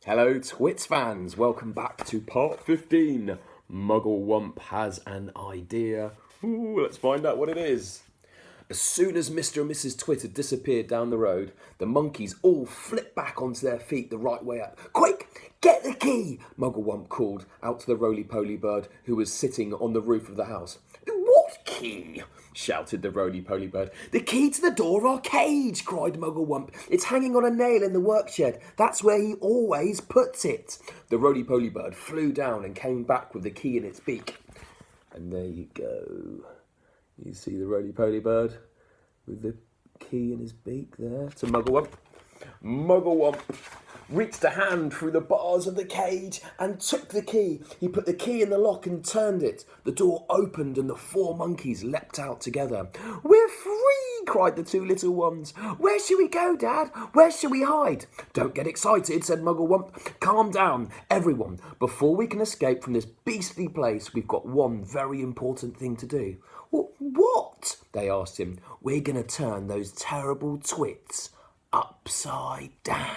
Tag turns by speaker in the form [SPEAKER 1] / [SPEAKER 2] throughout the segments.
[SPEAKER 1] Hello Twits fans, welcome back to part 15. Muggle-Wimp has an idea. Ooh, let's find out what it is. As soon as Mr. and Mrs. Twit had disappeared down the road, the monkeys all flipped back onto their feet the right way up. Quick, get the key, Muggle-Wimp called out to the roly-poly bird who was sitting on the roof of the house. What key? Shouted the roly-poly bird. The key to the door of our cage, cried Muggle-Wimp. It's hanging on a nail in the workshed. That's where he always puts it. The roly-poly bird flew down and came back with the key in its beak. And there you go. You see the roly-poly bird with the key in his beak there to Muggle-Wimp. Muggle-Wimp reached a hand through the bars of the cage and took the key. He put the key in the lock and turned it. The door opened and the 4 monkeys leapt out together. We're free, cried the 2 little ones. Where shall we go, Dad? Where shall we hide? Don't get excited, said Muggle-Wimp. Calm down, everyone. Before we can escape from this beastly place, we've got one very important thing to do. What? They asked him. We're going to turn those terrible twits upside down.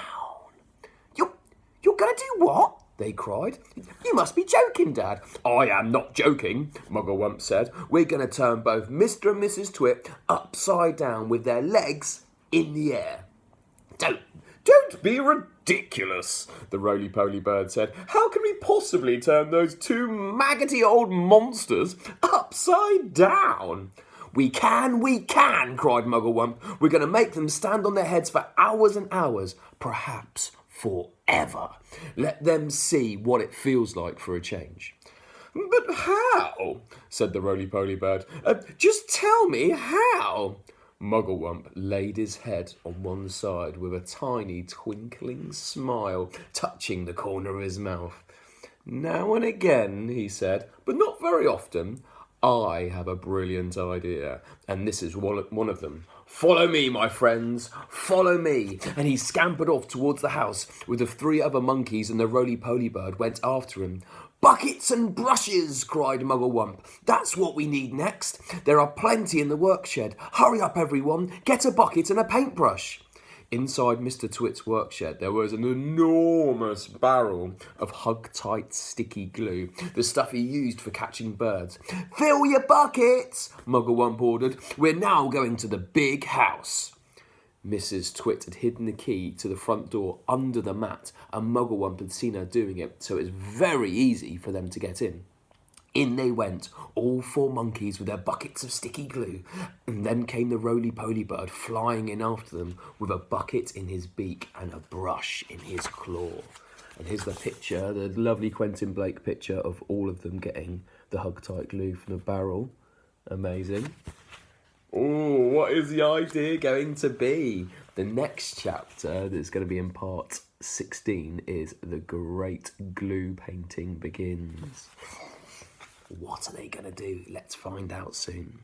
[SPEAKER 1] You're going to do what? They cried. You must be joking, Dad. I am not joking, Muggle-Wimp said. We're going to turn both Mr. and Mrs. Twit upside down with their legs in the air. Don't be ridiculous, the roly-poly bird said. How can we possibly turn those 2 maggoty old monsters upside down? We can, cried Muggle-Wimp. We're going to make them stand on their heads for hours and hours, perhaps forever. Let them see what it feels like for a change. But how? Said the roly-poly bird. Just tell me how. Muggle-Wimp laid his head on one side with a tiny twinkling smile touching the corner of his mouth. Now and again, he said, but not very often, I have a brilliant idea, and this is one of them. Follow me, my friends, follow me. And he scampered off towards the house with the 3 other monkeys, and the roly-poly bird went after him. Buckets and brushes, cried Muggle-Wimp. That's what we need next. There are plenty in the workshed. Hurry up, everyone. Get a bucket and a paintbrush. Inside Mr. Twit's workshed, there was an enormous barrel of hug-tight sticky glue, the stuff he used for catching birds. Fill your buckets, Muggle-Wimp ordered. We're now going to the big house. Mrs. Twit had hidden the key to the front door under the mat, and Muggle-Wimp had seen her doing it, so it was very easy for them to get in. In they went, all 4 monkeys with their buckets of sticky glue, and then came the roly-poly bird flying in after them with a bucket in his beak and a brush in his claw. And here's the picture, the lovely Quentin Blake picture of all of them getting the hug-tight glue from the barrel. Amazing. Oh, what is the idea going to be? The next chapter that's going to be in part 16 is The Great Glue Painting Begins. What are they going to do? Let's find out soon.